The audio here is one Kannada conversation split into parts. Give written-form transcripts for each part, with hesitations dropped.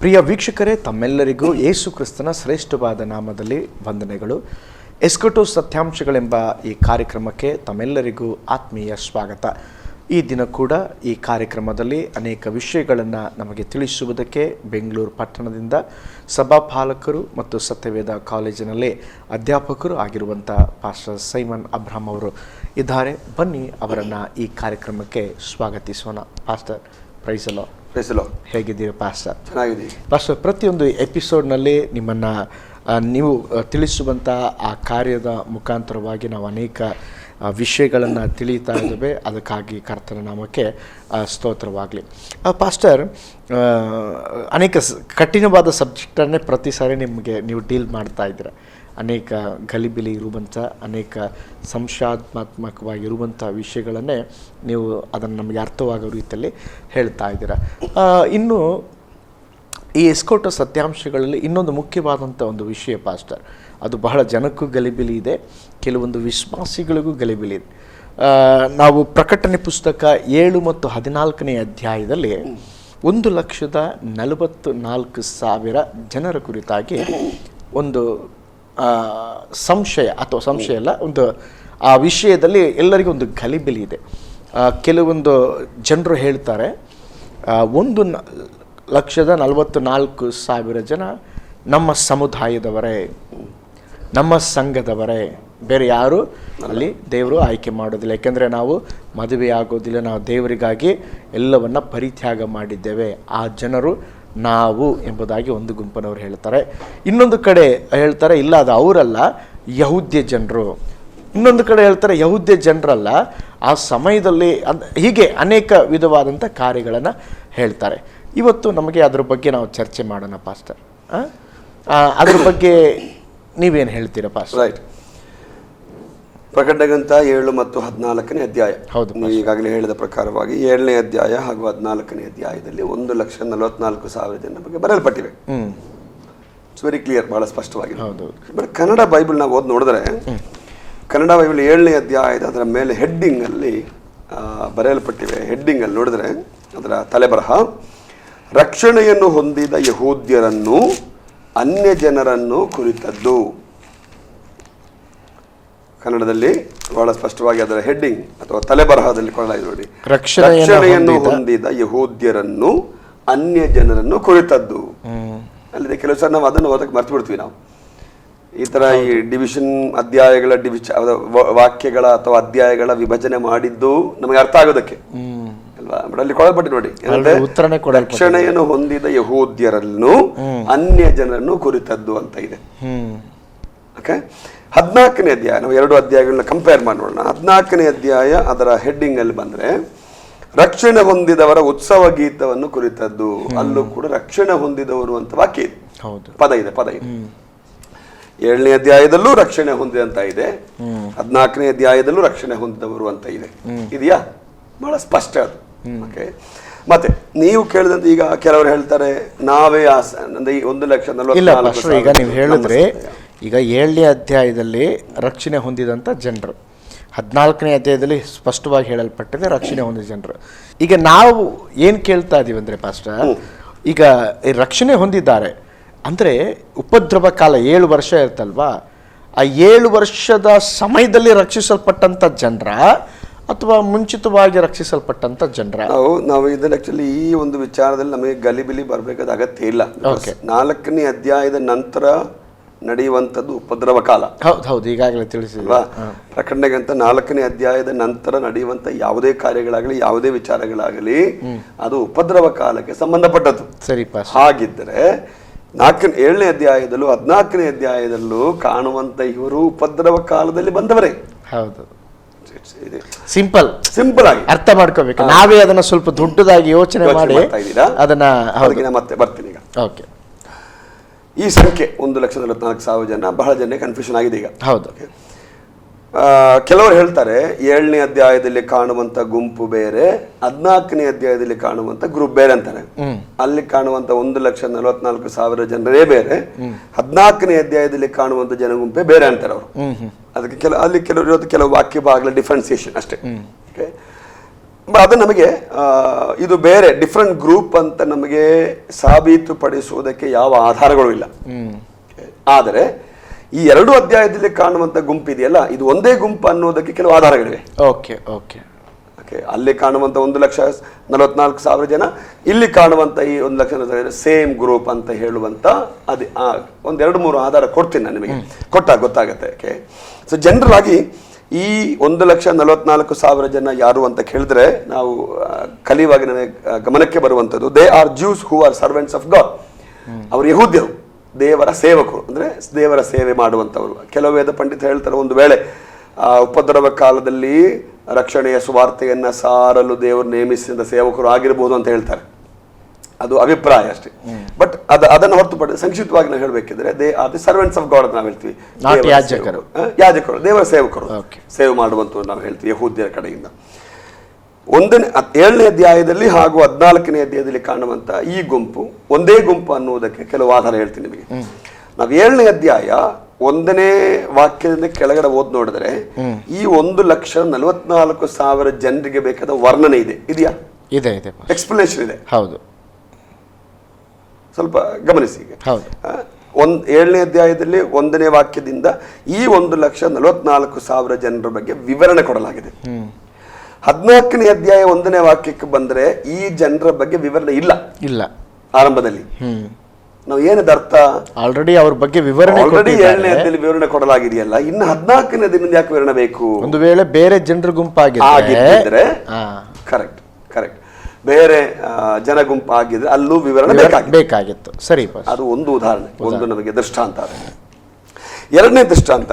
ಪ್ರಿಯ ವೀಕ್ಷಕರೇ, ತಮ್ಮೆಲ್ಲರಿಗೂ ಯೇಸು ಕ್ರಿಸ್ತನ ಶ್ರೇಷ್ಠವಾದ ನಾಮದಲ್ಲಿ ವಂದನೆಗಳು. ಎಸ್ಕೊಟೋ ಸತ್ಯಾಂಶಗಳೆಂಬ ಈ ಕಾರ್ಯಕ್ರಮಕ್ಕೆ ತಮ್ಮೆಲ್ಲರಿಗೂ ಆತ್ಮೀಯ ಸ್ವಾಗತ. ಈ ದಿನ ಕೂಡ ಈ ಕಾರ್ಯಕ್ರಮದಲ್ಲಿ ಅನೇಕ ವಿಷಯಗಳನ್ನು ನಮಗೆ ತಿಳಿಸುವುದಕ್ಕೆ ಬೆಂಗಳೂರು ಪಟ್ಟಣದಿಂದ ಸಭಾಪಾಲಕರು ಮತ್ತು ಸತ್ಯವೇದ ಕಾಲೇಜಿನಲ್ಲಿ ಅಧ್ಯಾಪಕರು ಆಗಿರುವಂಥ ಪಾಸ್ಟರ್ ಸೈಮನ್ ಅಬ್ರಹಾಂ ಅವರು ಇದ್ದಾರೆ. ಬನ್ನಿ ಅವರನ್ನು ಈ ಕಾರ್ಯಕ್ರಮಕ್ಕೆ ಸ್ವಾಗತಿಸೋಣ. ಪಾಸ್ಟರ್, ಪ್ರೈಸಲೋ. ಹೇಗಿದ್ದೀರಿ ಪಾಸ್ಟರ್? ಚೆನ್ನಾಗಿದೆ ಪಾಸ್ಟರ್. ಪ್ರತಿಯೊಂದು ಎಪಿಸೋಡ್ನಲ್ಲಿ ನಿಮ್ಮನ್ನು ನೀವು ತಿಳಿಸುವಂಥ ಆ ಕಾರ್ಯದ ಮುಖಾಂತರವಾಗಿ ನಾವು ಅನೇಕ ವಿಷಯಗಳನ್ನು ತಿಳಿತಾ ಇದ್ದೇವೆ. ಅದಕ್ಕಾಗಿ ಕರ್ತನ ನಾಮಕ್ಕೆ ಸ್ತೋತ್ರವಾಗಲಿ. ಪಾಸ್ಟರ್, ಅನೇಕ ಕಠಿಣವಾದ ಸಬ್ಜೆಕ್ಟನ್ನೇ ಪ್ರತಿ ಸಾರಿ ನೀವು ಡೀಲ್ ಮಾಡ್ತಾ ಇದ್ದೀರ. ಅನೇಕ ಗಲಿಬಿಲಿ ಇರುವಂಥ, ಅನೇಕ ಸಂಶಯಾತ್ಮಕವಾಗಿರುವಂಥ ವಿಷಯಗಳನ್ನೇ ನೀವು ಅದನ್ನು ನಮಗೆ ಅರ್ಥವಾಗೋ ರೀತಿಯಲ್ಲಿ ಹೇಳ್ತಾ ಇದ್ದೀರ. ಇನ್ನು ಈ ಎಸ್ಕೊಟೋ ಸತ್ಯಾಂಶಗಳಲ್ಲಿ ಇನ್ನೊಂದು ಮುಖ್ಯವಾದಂಥ ಒಂದು ವಿಷಯ ಪಾಸ್ಟರ್, ಅದು ಬಹಳ ಜನಕ್ಕೂ ಗಲಿಬಿಲಿ ಇದೆ, ಕೆಲವೊಂದು ವಿಶ್ವಾಸಿಗಳಿಗೂ ಗಲಿಬಿಲಿ ಇದೆ. ನಾವು ಪ್ರಕಟಣೆ ಪುಸ್ತಕ 7 ಮತ್ತು 14ನೇ ಅಧ್ಯಾಯದಲ್ಲಿ 1,44,000 ಜನರ ಕುರಿತಾಗಿ ಒಂದು ಸಂಶಯ ಅಲ್ಲ, ಒಂದು ಆ ವಿಷಯದಲ್ಲಿ ಎಲ್ಲರಿಗೂ ಒಂದು ಗಲಿಬಿಲಿ ಇದೆ. ಕೆಲವೊಂದು ಜನರು ಹೇಳ್ತಾರೆ 1,44,000 ಜನ ನಮ್ಮ ಸಮುದಾಯದವರೇ, ನಮ್ಮ ಸಂಘದವರೇ, ಬೇರೆ ಯಾರು ಅಲ್ಲಿ ದೇವರು ಆಯ್ಕೆ ಮಾಡೋದಿಲ್ಲ. ಯಾಕೆಂದರೆ ನಾವು ಮದುವೆ ಆಗೋದಿಲ್ಲ, ನಾವು ದೇವರಿಗಾಗಿ ಎಲ್ಲವನ್ನ ಪರಿತ್ಯಾಗ ಮಾಡಿದ್ದೇವೆ, ಆ ಜನರು ನಾವು ಎಂಬುದಾಗಿ ಒಂದು ಗುಂಪಿನವರು ಹೇಳ್ತಾರೆ. ಇನ್ನೊಂದು ಕಡೆ ಹೇಳ್ತಾರೆ ಇಲ್ಲ, ಅದು ಅವರಲ್ಲ, ಯಹೂದ್ಯ ಜನರು. ಇನ್ನೊಂದು ಕಡೆ ಹೇಳ್ತಾರೆ ಯಹೂದ್ಯ ಜನರಲ್ಲ, ಆ ಸಮಯದಲ್ಲಿ ಹೀಗೆ ಅನೇಕ ವಿಧವಾದಂಥ ಕಾರ್ಯಗಳನ್ನು ಹೇಳ್ತಾರೆ. ಇವತ್ತು ನಮಗೆ ಅದ್ರ ಬಗ್ಗೆ ನಾವು ಚರ್ಚೆ ಮಾಡೋಣ ಪಾಸ್ಟರ್. ಅದ್ರ ಬಗ್ಗೆ ನೀವೇನು ಹೇಳ್ತೀರಾ ಪಾಸ್ಟರ್? ರೈಟ್. ಪ್ರಕಟಣೆ ಗ್ರಂಥ 7 ಮತ್ತು 14ನೇ ಅಧ್ಯಾಯ. ಹೌದು, ನೀವು ಈಗಾಗಲೇ ಹೇಳಿದ ಪ್ರಕಾರವಾಗಿ 7ನೇ ಅಧ್ಯಾಯ ಹಾಗೂ 14ನೇ ಅಧ್ಯಾಯದಲ್ಲಿ 1,44,000 ಜನರ ಬಗ್ಗೆ ಬರೆಯಲ್ಪಟ್ಟಿವೆ. ಇಟ್ಸ್ ವೆರಿ ಕ್ಲಿಯರ್, ಬಹಳ ಸ್ಪಷ್ಟವಾಗಿದೆ. ಹೌದು. ಬಟ್ ಕನ್ನಡ ಬೈಬಲ್ ನಾವು ಓದಿ ನೋಡಿದ್ರೆ, ಕನ್ನಡ ಬೈಬಲ್ 7ನೇ ಅಧ್ಯಾಯದ ಅದರ ಮೇಲೆ ಹೆಡ್ಡಿಂಗ್ ಅಲ್ಲಿ ಬರೆಯಲ್ಪಟ್ಟಿವೆ. ಹೆಡ್ಡಿಂಗ್ ಅಲ್ಲಿ ನೋಡಿದ್ರೆ ಅದರ ತಲೆಬರಹ, ರಕ್ಷಣೆಯನ್ನು ಹೊಂದಿದ ಯಹೂದ್ಯರನ್ನು ಅನ್ಯ ಜನರನ್ನು ಕುರಿತದ್ದು. ಕನ್ನಡದಲ್ಲಿ ಬಹಳ ಸ್ಪಷ್ಟವಾಗಿ ಅದರ ಹೆಡ್ಡಿಂಗ್ ಅಥವಾ ತಲೆಬರಹದಲ್ಲಿ ಕೊಡಲಾಗಿದೆ ನೋಡಿ, ರಕ್ಷಣೆಯನ್ನು ಹೊಂದಿದ ಯಹೂದ್ಯರನ್ನು ಅನ್ಯ ಜನರನ್ನು ಕುರಿತದ್ದು. ಅಲ್ಲಿದೆ ಕೆಲವು ಸಲ ನಾವು ಅದನ್ನು ಓದಕ್ಕೆ ಮರ್ತು ಬಿಡ್ತೀವಿ. ನಾವು ಈ ತರ ಈ ಡಿವಿಷನ್ ಅಧ್ಯಾಯಗಳ ವಾಕ್ಯಗಳ ಅಥವಾ ಅಧ್ಯಾಯಗಳ ವಿಭಜನೆ ಮಾಡಿದ್ದು ನಮಗೆ ಅರ್ಥ ಆಗೋದಕ್ಕೆ ಅಲ್ವಾ. ಬಟ್ ಅಲ್ಲಿ ಕೊಡಲ್ಪಟ್ಟು ನೋಡಿ, ರಕ್ಷಣೆಯನ್ನು ಹೊಂದಿದ ಯಹೂದ್ಯರನ್ನು ಅನ್ಯ ಜನರನ್ನು ಕುರಿತದ್ದು ಅಂತ ಇದೆ. ಓಕೆ. 14ನೇ ಅಧ್ಯಾಯ, ನಾವು 2 ಅಧ್ಯಾಯಗಳನ್ನ ಕಂಪೇರ್ ಮಾಡಿ ನೋಡೋಣ. 14ನೇ ಅಧ್ಯಾಯ ಅದರ ಹೆಡ್ಡಿಂಗ್ ಅಲ್ಲಿ ಬಂದ್ರೆ ರಕ್ಷಣೆ ಹೊಂದಿದವರ ಉತ್ಸವ ಗೀತವನ್ನು ಕುರಿತದ್ದು. ಅಲ್ಲೂ ಕೂಡ ರಕ್ಷಣೆ ಹೊಂದಿದವರು ಅಂತ ವಾಕ್ಯ ಇದೆ, ಪದ ಇದೆ. 7ನೇ ಅಧ್ಯಾಯದಲ್ಲೂ ರಕ್ಷಣೆ ಹೊಂದಿದಂತ ಇದೆ, 14ನೇ ಅಧ್ಯಾಯದಲ್ಲೂ ರಕ್ಷಣೆ ಹೊಂದಿದವರು ಅಂತ ಇದೆ. ಇದೆಯಾ? ಬಹಳ ಸ್ಪಷ್ಟ ಅದು. ಓಕೆ. ಮತ್ತೆ ನೀವು ಕೇಳಿದಂತೆ ಈಗ ಕೆಲವರು ಹೇಳ್ತಾರೆ ನಾವೇ 1,44,000. ಈಗ ನೀವು ಹೇಳಿದ್ರೆ ಈಗ 7ನೇ ಅಧ್ಯಾಯದಲ್ಲಿ ರಕ್ಷಣೆ ಹೊಂದಿದಂಥ ಜನರು, 14ನೇ ಅಧ್ಯಾಯದಲ್ಲಿ ಸ್ಪಷ್ಟವಾಗಿ ಹೇಳಲ್ಪಟ್ಟಿದೆ ರಕ್ಷಣೆ ಹೊಂದಿದ ಜನರು. ಈಗ ನಾವು ಏನು ಕೇಳ್ತಾ ಇದೀವಿ ಅಂದರೆ ಪಾಸ್ಟರ್, ಈಗ ರಕ್ಷಣೆ ಹೊಂದಿದ್ದಾರೆ ಅಂದರೆ ಉಪದ್ರವ ಕಾಲ 7 ವರ್ಷ ಇರ್ತಲ್ವಾ, ಆ 7 ವರ್ಷದ ಸಮಯದಲ್ಲಿ ರಕ್ಷಿಸಲ್ಪಟ್ಟಂಥ ಜನರ ಅಥವಾ ಮುಂಚಿತವಾಗಿ ರಕ್ಷಿಸಲ್ಪಟ್ಟಂಥ ಜನರ? ನಾವು ಇದರಲ್ಲಿ ಆಕ್ಚುಲಿ ಈ ಒಂದು ವಿಚಾರದಲ್ಲಿ ನಮಗೆ ಗಲಿಬಿಲಿ ಬರಬೇಕಾದ ಅಗತ್ಯ ಇಲ್ಲ. 4ನೇ ಅಧ್ಯಾಯದ ನಂತರ ನಡೆಯುವಂಥದ್ದು ಉಪದ್ರವ ಕಾಲ. ಹೌದು, ಈಗಾಗಲೇ ತಿಳಿಸಿಲ್ವಾ. ಪ್ರಕಟಣೆಗಂತ 4ನೇ ಅಧ್ಯಾಯದ ನಂತರ ನಡೆಯುವಂಥ ಯಾವುದೇ ಕಾರ್ಯಗಳಾಗಲಿ ಯಾವುದೇ ವಿಚಾರಗಳಾಗಲಿ ಅದು ಉಪದ್ರವ ಕಾಲಕ್ಕೆ ಸಂಬಂಧಪಟ್ಟದ್ದು. ಸರಿ. ಹಾಗಿದ್ದರೆ 7ನೇ ಅಧ್ಯಾಯದಲ್ಲೂ 14ನೇ ಅಧ್ಯಾಯದಲ್ಲೂ ಕಾಣುವಂತ ಇವರು ಉಪದ್ರವ ಕಾಲದಲ್ಲಿ ಬಂದವರೇ. ಹೌದು. ಸಿಂಪಲ್ ಆಗಿ ಅರ್ಥ ಮಾಡ್ಕೋಬೇಕು. ನಾವೇ ಅದನ್ನ ಸ್ವಲ್ಪ ದೊಡ್ಡದಾಗಿ ಯೋಚನೆ ಮಾಡಿ ಅದನ್ನ ಮತ್ತೆ ಬರ್ತೀನಿ ಈಗ. ಓಕೆ. ಈ ಸಂಖ್ಯೆ 1,44,000 ಜನ ಬಹಳ ಜನ ಕನ್ಫ್ಯೂಷನ್ ಆಗಿದೆ ಈಗ. ಹೌದು. ಕೆಲವರು ಹೇಳ್ತಾರೆ 7ನೇ ಅಧ್ಯಾಯದಲ್ಲಿ ಕಾಣುವಂತ ಗುಂಪು ಬೇರೆ, 14ನೇ ಅಧ್ಯಾಯದಲ್ಲಿ ಕಾಣುವಂತ ಗ್ರೂಪ್ ಬೇರೆ ಅಂತಾರೆ. ಅಲ್ಲಿ ಕಾಣುವಂತ 1,44,000 ಜನರೇ ಬೇರೆ, 14ನೇ ಅಧ್ಯಾಯದಲ್ಲಿ ಕಾಣುವಂತ ಜನಗುಂಪೇ ಬೇರೆ ಅಂತಾರೆ ಅವರು. ಅದಕ್ಕೆ ಅಲ್ಲಿ ಕೆಲವರು ವಾಕ್ಯ ಭಾಗಗಳ ಡಿಫ್ರೆನ್ಸಿಯೇಷನ್ ಅಷ್ಟೇ. ಅದು ನಮಗೆ ಇದು ಬೇರೆ ಡಿಫ್ರೆಂಟ್ ಗ್ರೂಪ್ ಅಂತ ನಮಗೆ ಸಾಬೀತುಪಡಿಸುವುದಕ್ಕೆ ಯಾವ ಆಧಾರಗಳು ಇಲ್ಲ. ಆದರೆ ಈ 2 ಅಧ್ಯಾಯದಲ್ಲಿ ಕಾಣುವಂತ ಗುಂಪಿದೆಯಲ್ಲ, ಇದು ಒಂದೇ ಗುಂಪು ಅನ್ನೋದಕ್ಕೆ ಕೆಲವು ಆಧಾರಗಳಿವೆ. ಓಕೆ ಓಕೆ ಓಕೆ, ಅಲ್ಲಿ ಕಾಣುವಂತ 1,44,000 ಜನ, ಇಲ್ಲಿ ಕಾಣುವಂತ ಈ 1,00,000 ಸೇಮ್ ಗ್ರೂಪ್ ಅಂತ ಹೇಳುವಂತ ಅದೇ 1-2-3 ಆಧಾರ ಕೊಡ್ತೀನಿ ನಾನು ನಿಮಗೆ, ಕೊಟ್ಟಾಗ ಗೊತ್ತಾಗತ್ತೆ. ಓಕೆ, ಸೊ ಜನರಲ್ ಆಗಿ ಈ 1,44,000 ಜನ ಯಾರು ಅಂತ ಕೇಳಿದ್ರೆ ನಾವು ಕಲಿಯುವಾಗ ನನಗೆ ಗಮನಕ್ಕೆ ಬರುವಂಥದ್ದು, they are juice who are servants of god. ಅವರು ಯಹೂದ್ಯರು, ದೇವರ ಸೇವಕರು, ಅಂದ್ರೆ ದೇವರ ಸೇವೆ ಮಾಡುವಂಥವ್ರು. ಕೆಲವು ವೇದ ಪಂಡಿತ ಹೇಳ್ತಾರೆ, ಒಂದು ವೇಳೆ ಉಪದ್ರವ ಕಾಲದಲ್ಲಿ ರಕ್ಷಣೆಯ ಸುವಾರ್ತೆಯನ್ನ ಸಾರಲು ದೇವರು ನೇಮಿಸಿದ ಸೇವಕರು ಆಗಿರಬಹುದು ಅಂತ ಹೇಳ್ತಾರೆ. ಅದು ಅಭಿಪ್ರಾಯ ಅಷ್ಟೇ. ಬಟ್ ಅದನ್ನು ಹೊರತುಪಡಿಸಿ ಸಂಕ್ಷಿಪ್ತವಾಗಿ ನಾವು ಹೇಳಬೇಕಿದ್ರೆ they are the servants of God ಅಂತ ನಾವು ಹೇಳ್ತೀವಿ. ಯಾಜಕರು, ದೇವರ ಸೇವಕರು, ಸೇವೆ ಮಾಡುವಂತ ನಾವು ಹೇಳ್ತೀವಿ ಯಹೂದ್ಯರ ಕಡೆಯಿಂದ. 7ನೇ ಅಧ್ಯಾಯದಲ್ಲಿ ಹಾಗೂ 14ನೇ ಅಧ್ಯಾಯದಲ್ಲಿ ಕಾಣುವಂತ ಈ ಗುಂಪು ಒಂದೇ ಗುಂಪು ಅನ್ನುವುದಕ್ಕೆ ಕೆಲವು ಆಧಾರ ಹೇಳ್ತೀನಿ ನಿಮಗೆ. ನಾವು 7ನೇ ಅಧ್ಯಾಯ 1ನೇ ವಾಕ್ಯದಿಂದ ಕೆಳಗಡೆ ಓದ್ ನೋಡಿದ್ರೆ ಈ 1,44,000 ಜನರಿಗೆ ಬೇಕಾದ ವರ್ಣನೆ ಇದೆಯಾ? ಇದೆ, ಎಕ್ಸ್ಪ್ಲನೇಷನ್ ಇದೆ. ಹೌದು, ಸ್ವಲ್ಪ ಗಮನಿಸಿ. 7ನೇ ಅಧ್ಯಾಯದಲ್ಲಿ 1ನೇ ವಾಕ್ಯದಿಂದ ಈ 1,44,000 ಜನರ ಬಗ್ಗೆ ವಿವರಣೆ ಕೊಡಲಾಗಿದೆ. 14ನೇ ಅಧ್ಯಾಯ 1ನೇ ವಾಕ್ಯಕ್ಕೆ ಬಂದ್ರೆ ಈ ಜನರ ಬಗ್ಗೆ ವಿವರಣೆ ಇಲ್ಲ. ಆರಂಭದಲ್ಲಿ ನಾವು ಏನದ ಅರ್ಥ, ಆಲ್ರೆಡಿ ಅವ್ರ ಬಗ್ಗೆ ವಿವರಣೆ, ಆಲ್ರೆಡಿ 7ನೇ ಅಧ್ಯಾಯದಲ್ಲಿ ವಿವರಣೆ ಕೊಡಲಾಗಿದೆಯಲ್ಲ, ಇನ್ನು 14ನೇ ದಿನದಿಂದ ಯಾಕೆ ವಿವರಣೆ ಬೇಕು? ಒಂದು ವೇಳೆ ಬೇರೆ ಜನರ ಗುಂಪಾಗಿದ್ರೆ ಕರೆಕ್ಟ್, ಬೇರೆ ಜನ ಗುಂಪಾಗಿದ್ರೆ ಅಲ್ಲೂ ವಿವರಣೆ ಬೇಕಾಗಿತ್ತು. ಸರಿ, ಅದು ಒಂದು ಉದಾಹರಣೆ, ಒಂದು ನಮಗೆ ದೃಷ್ಟಾಂತ. 2ನೇ ದೃಷ್ಟಾಂತ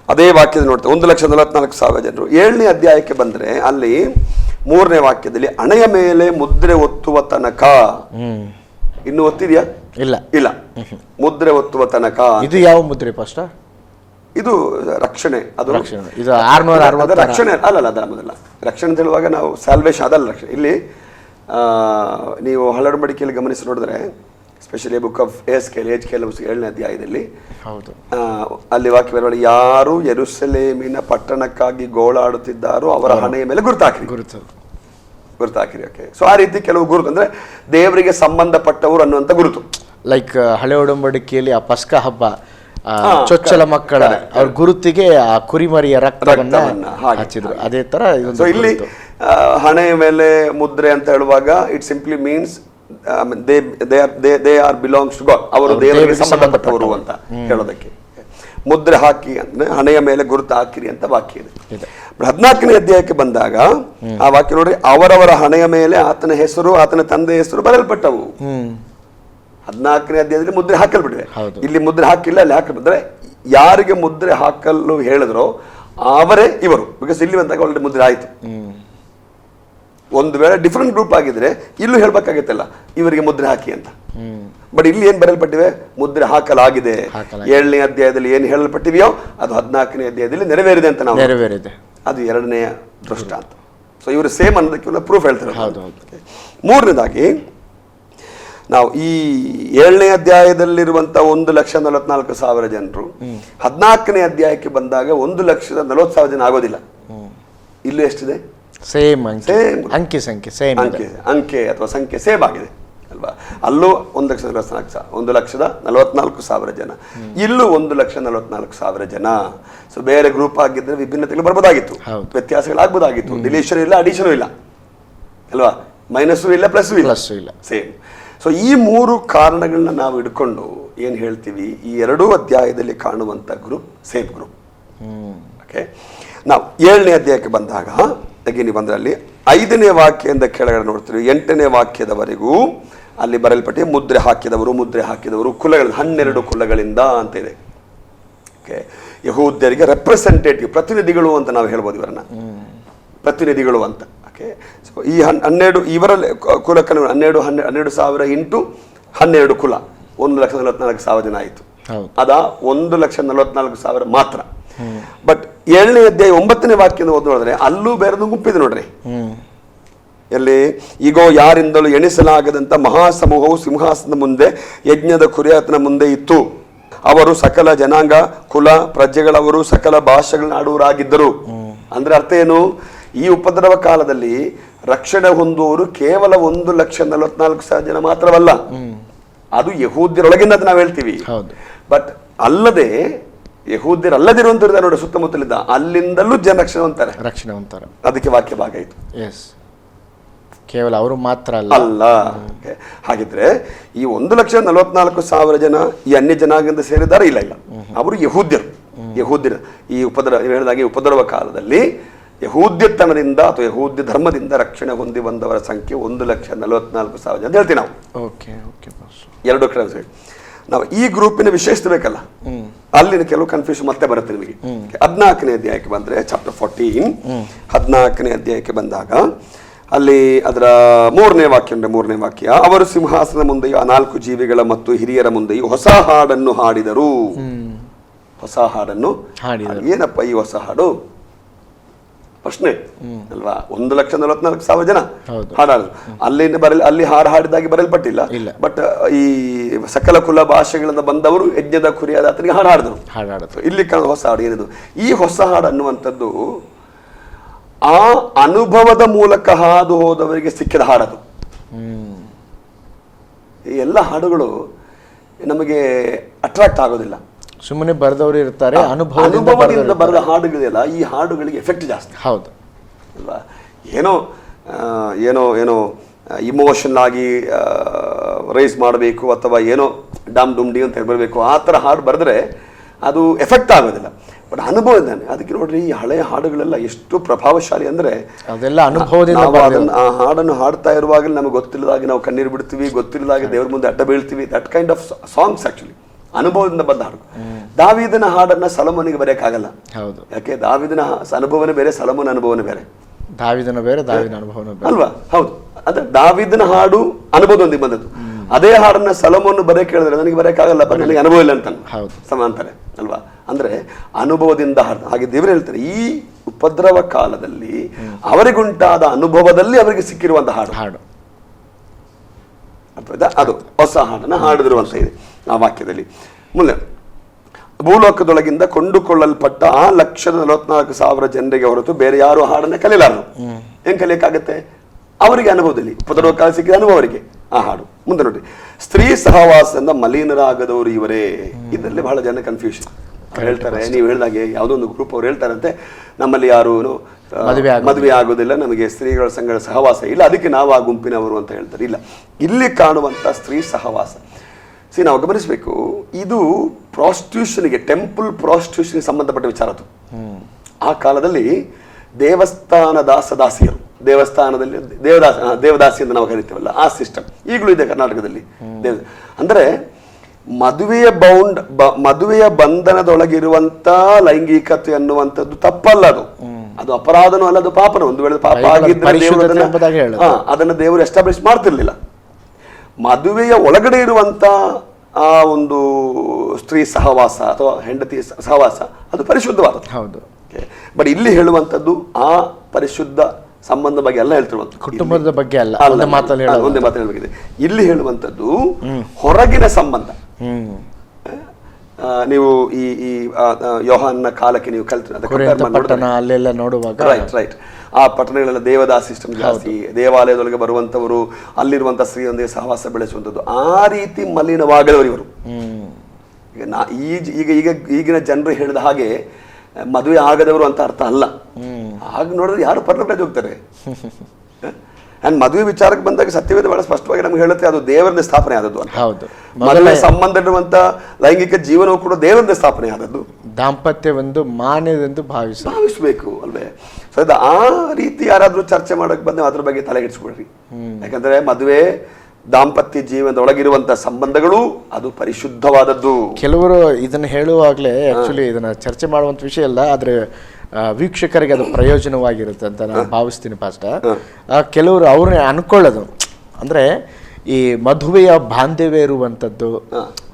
ಅದೇ ವಾಕ್ಯದ ನೋಡ್ತೇವೆ, 1,44,000 ಜನರು. 7ನೇ ಅಧ್ಯಾಯಕ್ಕೆ ಬಂದ್ರೆ ಅಲ್ಲಿ 3ನೇ ವಾಕ್ಯದಲ್ಲಿ ಹಣೆಯ ಮೇಲೆ ಮುದ್ರೆ ಒತ್ತುವ ತನಕ, ಇನ್ನು ಒತ್ತಿದ್ಯಾ? ಇಲ್ಲ. ಮುದ್ರೆ ಒತ್ತುವ ತನಕ. ಇದು ಯಾವ ಮುದ್ರೆ ಪಾಸ್ಟರ್? ಇದು ರಕ್ಷಣೆ. ಅದು ರಕ್ಷಣೆ ಅಲ್ಲ, ಅದರ ಮೊದಲ ರಕ್ಷಣೆ ಅಂತ ಹೇಳುವಾಗ ನಾವು ಸ್ಯಾಲ್ವೇಷನ್ ಅದಲ್ಲ ರಕ್ಷಣೆ. ಇಲ್ಲಿ ನೀವು ಹಳಡಮಡಿಕೆಯಲ್ಲಿ ಗಮನಿಸಿ ನೋಡಿದ್ರೆ, ಎಸ್ಪೆಷಲಿ ಬುಕ್ ಆಫ್ ಎಸ್ಕೇಲ್ 7ನೇ ಅಧ್ಯಾಯದಲ್ಲಿ ಅಲ್ಲಿ ವಾಕ್ಯ ಬರಬೇಡಿ, ಯಾರು ಯೆರೂಸಲೇಮಿನ ಪಟ್ಟಣಕ್ಕಾಗಿ ಗೋಳಾಡುತ್ತಿದ್ದಾರೋ ಅವರ ಹಣೆಯ ಮೇಲೆ ಗುರುತಾಕಿರಿ. ಓಕೆ, ಸೊ ಆ ರೀತಿ ಕೆಲವು ಗುರುತು ಅಂದ್ರೆ ದೇವರಿಗೆ ಸಂಬಂಧಪಟ್ಟವರು ಅನ್ನುವಂಥ ಗುರುತು. ಲೈಕ್ ಹಳೆ ಒಡಂಬಡಿಕೆಯಲ್ಲಿ ಆ ಪಸ್ಕ ಹಬ್ಬ, ಚೊಚ್ಚಲ ಮಕ್ಕಳ ಅವ್ರ ಗುರುತಿಗೆ ಆ ಕುರಿಮರಿಯ ರಕ್ತವನ್ನ ಹಚ್ಚಿದ್ರು. ಅದೇ ತರ ಇಲ್ಲಿ ಹಣೆಯ ಮೇಲೆ ಮುದ್ರೆ ಅಂತ ಹೇಳುವಾಗ it simply means they are belongs to God, ಅವರು ದೇವರಿಗೆ ಸಂಬಂಧಪಟ್ಟವರು ಅಂತ ಹೇಳೋದಕ್ಕೆ. ಮುದ್ರೆ ಹಾಕಿ ಅಂದ್ರೆ ಹಣೆಯ ಮೇಲೆ ಗುರುತು ಹಾಕಿರಿ ಅಂತ ವಾಕ್ಯ ಇದೆ. 14ನೇ ಅಧ್ಯಾಯಕ್ಕೆ ಬಂದಾಗ ಆ ವಾಕ್ಯ ನೋಡ್ರಿ, ಅವರವರ ಹಣೆಯ ಮೇಲೆ ಆತನ ಹೆಸರು ಆತನ ತಂದೆಯ ಹೆಸರು ಬರೆಯಲ್ಪಟ್ಟವು. 14ನೇ ಅಧ್ಯಾಯದಲ್ಲಿ ಮುದ್ರೆ ಹಾಕಲ್ಬಿಟ್ಟಿದೆ, ಇಲ್ಲಿ ಮುದ್ರೆ ಹಾಕಿಲ್ಲ, ಅಲ್ಲಿ ಹಾಕಲ್ಬಿಟ್ರೆ ಯಾರಿಗೆ ಮುದ್ರೆ ಹಾಕಲು ಹೇಳಿದ್ರೋ ಅವರೇ ಇವರು. ಬಿಕಾಸ್ ಇಲ್ಲಿ ಬಂದಾಗ ಆಲ್ರೆಡಿ ಮುದ್ರೆ ಆಯ್ತು. ಒಂದು ವೇಳೆ ಡಿಫ್ರೆಂಟ್ ಗ್ರೂಪ್ ಆಗಿದ್ರೆ ಇಲ್ಲೂ ಹೇಳ್ಬೇಕಾಗಿತ್ತಲ್ಲ ಇವರಿಗೆ ಮುದ್ರೆ ಹಾಕಿ ಅಂತ. ಬಟ್ ಇಲ್ಲಿ ಏನ್ ಬರೆಯಲ್ಪಟ್ಟಿವೆ? ಮುದ್ರೆ ಹಾಕಲಾಗಿದೆ. 7ನೇ ಅಧ್ಯಾಯದಲ್ಲಿ ಏನ್ ಹೇಳಲ್ಪಟ್ಟಿವೆಯೋ ಅದು 14ನೇ ಅಧ್ಯಾಯದಲ್ಲಿ ನೆರವೇರಿದೆ ಅಂತ ನಾವು ನೆರವೇರಿದೆ. ಅದು 2ನೇ ದೃಷ್ಟಾಂತ. ಸೊ ಇವರು ಸೇಮ್ ಅನ್ನೋದಕ್ಕೆ ಪ್ರೂಫ್ ಹೇಳ್ತಾರೆ. 3ನೇದಾಗಿ ನಾವು ಈ 7ನೇ ಅಧ್ಯಾಯದಲ್ಲಿರುವಂತಹ 1,44,000 ಜನರು 14ನೇ ಅಧ್ಯಾಯಕ್ಕೆ ಬಂದಾಗ 1,40,000 ಜನ ಆಗೋದಿಲ್ಲ. ಇಲ್ಲೂ ಎಷ್ಟಿದೆ? ಸೇಮ್ ಅಂಕೆ ಅಥವಾ ಸಂಖ್ಯೆ ಸೇಮ್ ಆಗಿದೆ ಅಲ್ವಾ? ಅಲ್ಲೂ 1,44,000 ಜನ, ಇಲ್ಲೂ 1,44,000 ಜನ. ಸೊ ಬೇರೆ ಗ್ರೂಪ್ ಆಗಿದ್ರೆ ವಿಭಿನ್ನತೆಗಳು ಬರ್ಬೋದಾಗಿತ್ತು, ವ್ಯತ್ಯಾಸಗಳಾಗ್ಬೋದಾಗಿತ್ತು. ಡಿಲೀಷನ್ ಇಲ್ಲ, ಅಡಿಷನ್ ಇಲ್ಲ ಅಲ್ವಾ? ಮೈನಸ್ಸು ಇಲ್ಲ, ಪ್ಲಸ್ ಇಲ್ಲ, ಸೇಮ್. ಸೊ ಈ 3 ಕಾರಣಗಳನ್ನ ನಾವು ಹಿಡ್ಕೊಂಡು ಏನ್ ಹೇಳ್ತೀವಿ, ಈ 2 ಅಧ್ಯಾಯದಲ್ಲಿ ಕಾಣುವಂತ ಗ್ರೂಪ್ ಸೇಮ್ ಗ್ರೂಪ್. ಓಕೆ, ನಾವು 7ನೇ ಅಧ್ಯಾಯಕ್ಕೆ ಬಂದಾಗ ನೀವು ಬಂದ್ರಲ್ಲಿ 5ನೇ ವಾಕ್ಯದಿಂದ ಕೆಳಗಡೆ ನೋಡ್ತೀವಿ, 8ನೇ ವಾಕ್ಯದವರೆಗೂ ಅಲ್ಲಿ ಬರೆಯಲ್ಪಟ್ಟಿ ಮುದ್ರೆ ಹಾಕಿದವರು ಕುಲಗಳ 12 ಕುಲಗಳಿಂದ ಅಂತ ಇದೆ. ಓಕೆ, ಯಹೂದ್ಯರಿಗೆ ರೆಪ್ರೆಸೆಂಟೇಟಿವ್, ಪ್ರತಿನಿಧಿಗಳು ಅಂತ ನಾವು ಹೇಳ್ಬೋದು ಇವರನ್ನ, ಪ್ರತಿನಿಧಿಗಳು ಅಂತ. ಓಕೆ, ಸೊ ಈ 12 ಇವರಲ್ಲಿ ಕುಲಕ್ಕೆ 12,000 ಇಂಟು 12 ಕುಲ 1,44,000 ಜನ ಆಯಿತು. ಅದ 1,44,000 ಮಾತ್ರ. ಬಟ್ 7ನೇ ಅಧ್ಯಾಯ 9ನೇ ವಾಕ್ಯದ ಓದ್ ನೋಡಿದ್ರೆ ಅಲ್ಲೂ ಬೇರೆದು ಗುಂಪಿದೆ ನೋಡ್ರಿ. ಎಲ್ಲಿ? ಈಗೋ ಯಾರಿಂದಲೂ ಎಣಿಸಲಾಗದಂತ ಮಹಾಸಮೂಹವು ಸಿಂಹಾಸನದ ಮುಂದೆ ಯಜ್ಞದ ಕುರಿಯಾತನ ಮುಂದೆ ಇತ್ತು. ಅವರು ಸಕಲ ಜನಾಂಗ, ಕುಲ, ಪ್ರಜೆಗಳವರು, ಸಕಲ ಭಾಷೆಗಳನ್ನಾಡುವರಾಗಿದ್ದರು. ಅಂದ್ರೆ ಅರ್ಥ ಏನು? ಈ ಉಪದ್ರವ ಕಾಲದಲ್ಲಿ ರಕ್ಷಣೆ ಹೊಂದುವವರು ಕೇವಲ 1,44,000 ಜನ ಮಾತ್ರವಲ್ಲ, ಅದು ಯಹೂದ್ಯರೊಳಗಿಂದ ನಾವು ಹೇಳ್ತೀವಿ. ಬಟ್ ಅಲ್ಲದೆ ಯಹೂದ್ಯರಲ್ಲದಿರುವಂತ ನೋಡಿ ಸುತ್ತಮುತ್ತಲಿದ್ದ ಅಲ್ಲಿಂದಲೂ ಜನ ರಕ್ಷಣೆ ಹೊಂತಾರೆ. ಅದಕ್ಕೆ ವಾಕ್ಯ ಭಾಗ ಆಯಿತು. ಕೇವಲ ಅವರು ಮಾತ್ರ ಅಲ್ಲ. ಹಾಗಿದ್ರೆ ಈ 1,44,000 ಜನ ಈ ಅನ್ಯ ಜನಾಂಗದಿಂದ ಸೇರಿದ್ದಾರೆ? ಇಲ್ಲ, ಅವರು ಯಹೂದ್ಯರು. ಈ ಉಪದ್ರವ ಕಾಲದಲ್ಲಿ ಯಹೂದ್ಯತನದಿಂದ ಅಥವಾ ಯಹೂದ್ಯ ಧರ್ಮದಿಂದ ರಕ್ಷಣೆ ಹೊಂದಿ ಬಂದವರ ಸಂಖ್ಯೆ 1,44,000 ಅಂತ ಹೇಳ್ತೀವಿ ನಾವು. ಎರಡು ಕಡೆ ನಾವು ಈ ಗ್ರೂಪಿನ ವಿಶೇಷತೆ ಬೇಕಲ್ಲ, ಅಲ್ಲಿನ ಕೆಲವು ಕನ್ಫ್ಯೂಷನ್ ಮತ್ತೆ ಬರುತ್ತೆ ನಿಮಗೆ. 14ನೇ ಅಧ್ಯಾಯಕ್ಕೆ ಬಂದ್ರೆ ಚಾಪ್ಟರ್ 14 14ನೇ ಅಧ್ಯಾಯಕ್ಕೆ ಬಂದಾಗ ಅಲ್ಲಿ ಅದರ 3ನೇ ವಾಕ್ಯ, ಅವರು ಸಿಂಹಾಸನದ ಮುಂದೆಯೂ 4 ಜೀವಿಗಳ ಮತ್ತು ಹಿರಿಯರ ಮುಂದೆಯೂ ಹೊಸ ಹಾಡನ್ನು ಹಾಡಿದರು. ಏನಪ್ಪ ಈ ಹೊಸ ಹಾಡು? ಪ್ರಶ್ನೆ ಅಲ್ವಾ. 1,44,000 ಜನ ಹಾಡಾಡಿದ್ರು. ಅಲ್ಲಿ ಹಾಡು ಹಾಡಿದಾಗಿ ಬರೆಯಲ್ಪಟ್ಟಿಲ್ಲ. ಬಟ್ ಈ ಸಕಲ ಕುಲ ಭಾಷೆಗಳಿಂದ ಬಂದವರು ಯಜ್ಞದ ಕುರಿಯಾದ ಆತನಿಗೆ ಹಾಡು ಹಾಡಿದ್ರು. ಇಲ್ಲಿ ಕಾಣುವ ಹೊಸ ಹಾಡು ಏನಿದು? ಈ ಹೊಸ ಹಾಡು ಅನ್ನುವಂಥದ್ದು ಆ ಅನುಭವದ ಮೂಲಕ ಹಾದು ಹೋದವರಿಗೆ ಸಿಕ್ಕಿದ ಹಾಡದು. ಈ ಎಲ್ಲ ಹಾಡುಗಳು ನಮಗೆ ಅಟ್ರಾಕ್ಟ್ ಆಗೋದಿಲ್ಲ. ಸುಮ್ಮನೆ ಬರೆದವರು ಇರ್ತಾರೆ, ಅನುಭವದಿಂದ ಬರೆದ ಹಾಡುಗಳಿಲ್ಲ. ಈ ಹಾಡುಗಳಿಗೆ ಎಫೆಕ್ಟ್ ಜಾಸ್ತಿ. ಹೌದು ಅಲ್ವಾ. ಏನೋ ಏನೋ ಏನೋ ಇಮೋಷನ್ ಆಗಿ ರೈಸ್ ಮಾಡಬೇಕು ಅಥವಾ ಏನೋ ಡಮ್ ಡುಮ್ಡಿ ಅಂತ ಬರಬೇಕು, ಆ ಥರ ಹಾಡು ಬರೆದ್ರೆ ಅದು ಎಫೆಕ್ಟ್ ಆಗೋದಿಲ್ಲ. ಬಟ್ ಅನುಭವ ಇದ್ದಾನೆ. ಅದಕ್ಕೆ ನೋಡ್ರಿ, ಈ ಹಳೆಯ ಹಾಡುಗಳೆಲ್ಲ ಎಷ್ಟು ಪ್ರಭಾವಶಾಲಿ ಅಂದ್ರೆ ಅದೆಲ್ಲ ಅನುಭವದಿಂದ. ಆ ಹಾಡನ್ನು ಹಾಡ್ತಾ ಇರುವಾಗಲೇ ನಮಗೆ ಗೊತ್ತಿಲ್ಲದಾಗಿ ನಾವು ಕಣ್ಣೀರು ಬಿಡ್ತೀವಿ, ಗೊತ್ತಿಲ್ಲದಾಗಿ ದೇವ್ರ ಮುಂದೆ ಅಡ್ಡ ಬೀಳ್ತೀವಿ. That kind of songs actually ಅನುಭವದಿಂದ ಬಂದ ಹಾಡು. ದಾವೀದನ ಹಾಡನ್ನ ಸಲಮೋನಿಗೆ ಬರೆಯಕ್ಕಾಗಲ್ಲ. ಯಾಕೆ? ದಾವೀದನ ಅನುಭವನೇ ಬೇರೆ, ಸಲಮೋನ ಅನುಭವನೇ ಬೇರೆ. ದಾವೀದನ ಬೇರೆ, ದಾವೀದನ ಅನುಭವನೇ ಬೇರೆ ಅಲ್ವಾ? ಹೌದು. ಅಂದ್ರೆ ದಾವೀದನ ಹಾಡು ಅನುಭವದೊಂದಿಗೆ ಬಂದದ್ದು. ಅದೇ ಹಾಡನ್ನ ಸಲಮೋನ್ ಬರೆಯಕ್ಕೆ ಹೇಳಿದ್ರೆ ನನಗೆ ಬರೆಯಕ್ಕಾಗಲ್ಲ, ನನಗೆ ಅನುಭವ ಇಲ್ಲ ಅಂತ ಸಮಾಂತರ ಅಲ್ವಾ. ಅಂದ್ರೆ ಅನುಭವದಿಂದ ಹಾಡು. ಹಾಗೆ ದೇವರು ಹೇಳ್ತಾರೆ, ಈ ಉಪದ್ರವ ಕಾಲದಲ್ಲಿ ಅವರಿಗುಂಟಾದ ಅನುಭವದಲ್ಲಿ ಅವರಿಗೆ ಸಿಕ್ಕಿರುವಂತಹ ಹಾಡು ಅರ್ಥವಾಯ್ತಾ? ಅದು ಹೊಸ ಹಾಡನ್ನ ಹಾಡಿದ್ರು ಅಂತ ಇದೆ ಆ ವಾಕ್ಯದಲ್ಲಿ. ಮುಂದೆ, ಭೂಲೋಕದೊಳಗಿಂದ ಕೊಂಡುಕೊಳ್ಳಲ್ಪಟ್ಟ ಆ 1,44,000 ಜನರಿಗೆ ಹೊರತು ಬೇರೆ ಯಾರು ಹಾಡನ್ನ ಕಲಿಲಾರರು. ಹೆಂಗ್ ಕಲಿಯಕ್ಕಾಗತ್ತೆ? ಅವರಿಗೆ ಅನುಭವದಲ್ಲಿ ಉಪದ್ರವ ಕಾಲ ಸಿಕ್ಕಿದ ಅನುಭವ ಅವರಿಗೆ ಆ ಹಾಡು. ಮುಂದೆ ನೋಡಿ, ಸ್ತ್ರೀ ಸಹವಾಸದಿಂದ ಮಲಿನರಾಗದವರು ಇವರೇ. ಇದರಲ್ಲಿ ಬಹಳ ಜನ ಕನ್ಫ್ಯೂಷನ್ ಹೇಳ್ತಾರೆ. ನೀವು ಹೇಳಿದಾಗೆ ಯಾವುದೋ ಒಂದು ಗ್ರೂಪ್ ಅವ್ರು ಹೇಳ್ತಾರಂತೆ, ನಮ್ಮಲ್ಲಿ ಯಾರು ಮದುವೆ ಆಗೋದಿಲ್ಲ, ನಮಗೆ ಸ್ತ್ರೀಗಳ ಸಂಘ ಸಹವಾಸ ಇಲ್ಲ, ಅದಕ್ಕೆ ನಾವು ಆ ಗುಂಪಿನವರು ಅಂತ ಹೇಳ್ತಾರೆ. ಇಲ್ಲ, ಇಲ್ಲಿ ಕಾಣುವಂತ ಸ್ತ್ರೀ ಸಹವಾಸ ನಾವು ಗಮನಿಸಬೇಕು. ಇದು ಪ್ರಾಸ್ಟಿಟ್ಯೂಷನ್ಗೆ, ಟೆಂಪಲ್ ಪ್ರಾಸ್ಟಿಟ್ಯೂಷನ್ಗೆ ಸಂಬಂಧಪಟ್ಟ ವಿಚಾರ. ಅದು ಆ ಕಾಲದಲ್ಲಿ ದೇವಸ್ಥಾನ ದಾಸದಾಸಿಯರು, ದೇವಸ್ಥಾನದಲ್ಲಿ ದೇವದಾಸಿ ಅಂತ ನಾವು ಕರಿತೀವಲ್ಲ, ಆ ಸಿಸ್ಟಮ್ ಈಗಲೂ ಇದೆ ಕರ್ನಾಟಕದಲ್ಲಿ. ಅಂದ್ರೆ ಮದುವೆಯ ಬಂಧನದೊಳಗಿರುವಂತ ಲೈಂಗಿಕತೆ ಅನ್ನುವಂಥದ್ದು ತಪ್ಪಲ್ಲ. ಅದು ಅಪರಾಧನೂ ಅಲ್ಲ, ಅದು ಪಾಪನೂ. ಒಂದು ವೇಳೆ ಪಾಪ ಆಗಿದ್ರೆ ಅದನ್ನ ದೇವರು ಎಸ್ಟಾಬ್ಲಿಷ್ ಮಾಡ್ತಿರ್ಲಿಲ್ಲ. ಮದುವೆಯ ಒಳಗಡೆ ಇರುವಂತ ಆ ಒಂದು ಸ್ತ್ರೀ ಸಹವಾಸ ಅಥವಾ ಹೆಂಡತಿ ಸಹವಾಸ ಅದು ಪರಿಶುದ್ಧವಾದದ್ದು. ಹೌದು. ಬಟ್ ಇಲ್ಲಿ ಹೇಳುವಂಥದ್ದು ಆ ಪರಿಶುದ್ಧ ಸಂಬಂಧ ಬಗ್ಗೆ ಎಲ್ಲ ಹೇಳ್ತಿರುವಂತ, ಕುಟುಂಬದ ಬಗ್ಗೆ ಅಲ್ಲ. ಒಂದೇ ಮಾತು ಹೇಳಬೇಕಿದೆ. ಇಲ್ಲಿ ಹೇಳುವಂಥದ್ದು ಹೊರಗಿನ ಸಂಬಂಧ. ನೀವು ಈ ಯೋಹಾನ್ನ ಕಾಲಕ್ಕೆ ನೀವು ಅಲ್ಲೆಲ್ಲ ನೋಡುವಾಗ ರೈಟ್ ಆ ಪಟ್ಟಣಗಳೆಲ್ಲ ದೇವದಾಸ ಸಿಸ್ಟಮ್ ಜಾಸ್ತಿ. ದೇವಾಲಯದೊಳಗೆ ಬರುವಂತವರು ಅಲ್ಲಿರುವಂತ ಸ್ತ್ರೀಯೊಂದಿಗೆ ಸಹವಾಸ ಬೆಳೆಸುವಂಥದ್ದು. ಆ ರೀತಿ ಮಲಿನವಾಗದವರು ಇವರು. ಈಗ ಈಗಿನ ಜನರು ಹೇಳಿದ ಹಾಗೆ ಮದುವೆ ಆಗದವರು ಅಂತ ಅರ್ಥ ಅಲ್ಲ. ಹಾಗೆ ನೋಡಿದ್ರೆ ಯಾರು ಪರ್ಲೋಕಕ್ಕೆ ಹೋಗ್ತಾರೆ. ಅಂಡ್ ಮದುವೆ ವಿಚಾರಕ್ಕೆ ಬಂದಾಗ ಸತ್ಯವೇದ ಬಹಳ ಸ್ಪಷ್ಟವಾಗಿ ನಮ್ಗೆ ಹೇಳುತ್ತೆ, ಅದು ದೇವರಿಂದ ಸ್ಥಾಪನೆ ಆದದ್ದು. ಮದುವೆ ಸಂಬಂಧ ಇರುವಂತ ಲೈಂಗಿಕ ಜೀವನವು ಕೂಡ ದೇವರಿಂದ ಸ್ಥಾಪನೆ ಆದದ್ದು. ದಾಂಪತ್ಯವೊಂದು ಮಾನ್ಯವೆಂದು ಭಾವಿಸಬೇಕು ಅಲ್ವೇ? ಸೊ ಆ ರೀತಿ ಯಾರಾದ್ರೂ ಚರ್ಚೆ ಮಾಡಕ್ ಬಂದ್ರೆ ಅದ್ರ ಬಗ್ಗೆ ತಲೆಗೆಡಿಸ್ಕೊಳ್ರಿ. ಯಾಕಂದ್ರೆ ಮದುವೆ ದಾಂಪತ್ಯ ಜೀವನದೊಳಗಿರುವಂತ ಸಂಬಂಧಗಳು ಅದು ಪರಿಶುದ್ಧವಾದದ್ದು. ಕೆಲವರು ಇದನ್ನ ಹೇಳುವಾಗಲೇ ಆಕ್ಚುಲಿ ಇದನ್ನ ಚರ್ಚೆ ಮಾಡುವಂತ ವಿಷಯ ಅಲ್ಲ, ಆದ್ರೆ ವೀಕ್ಷಕರಿಗೆ ಅದು ಪ್ರಯೋಜನವಾಗಿರುತ್ತೆ ಅಂತ ನಾನು ಭಾವಿಸ್ತೀನಿ ಪಾಸ್ಟರ್. ಕೆಲವರು ಅವ್ರನ್ನ ಅನ್ಕೊಳ್ಳೋದು ಅಂದ್ರೆ ಈ ಮದುವೆಯ ಬಾಂಧವ್ಯ ಇರುವಂಥದ್ದು,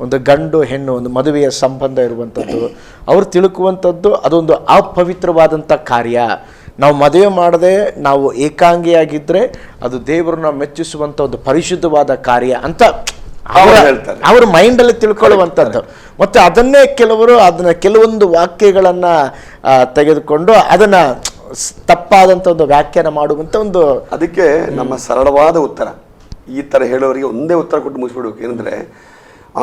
ಒಂದು ಗಂಡು ಹೆಣ್ಣು ಒಂದು ಮದುವೆಯ ಸಂಬಂಧ ಇರುವಂಥದ್ದು ಅವ್ರು ತಿಳ್ಕುವಂಥದ್ದು ಅದೊಂದು ಅಪವಿತ್ರವಾದಂಥ ಕಾರ್ಯ. ನಾವು ಮದುವೆ ಮಾಡದೆ ನಾವು ಏಕಾಂಗಿಯಾಗಿದ್ರೆ ಅದು ದೇವರನ್ನ ಮೆಚ್ಚಿಸುವಂಥ ಒಂದು ಪರಿಶುದ್ಧವಾದ ಕಾರ್ಯ ಅಂತ ಅವ್ರ ಮೈಂಡಲ್ಲಿ ತಿಳ್ಕೊಳ್ಳುವಂಥದ್ದು. ಮತ್ತು ಅದನ್ನೇ ಕೆಲವರು ಅದನ್ನ ಕೆಲವೊಂದು ವಾಕ್ಯಗಳನ್ನ ತೆಗೆದುಕೊಂಡು ಅದನ್ನ ತಪ್ಪಾದಂಥ ಒಂದು ವ್ಯಾಖ್ಯಾನ ಮಾಡುವಂಥ ಒಂದು ಅದಕ್ಕೆ ನಮ್ಮ ಸರಳವಾದ ಉತ್ತರ ಈ ತರ ಹೇಳೋರಿಗೆ ಒಂದೇ ಉತ್ತರ ಕೊಟ್ಟು ಮುಗಿಸ್ಬಿಡ್ಬೇಕು. ಏನಂದ್ರೆ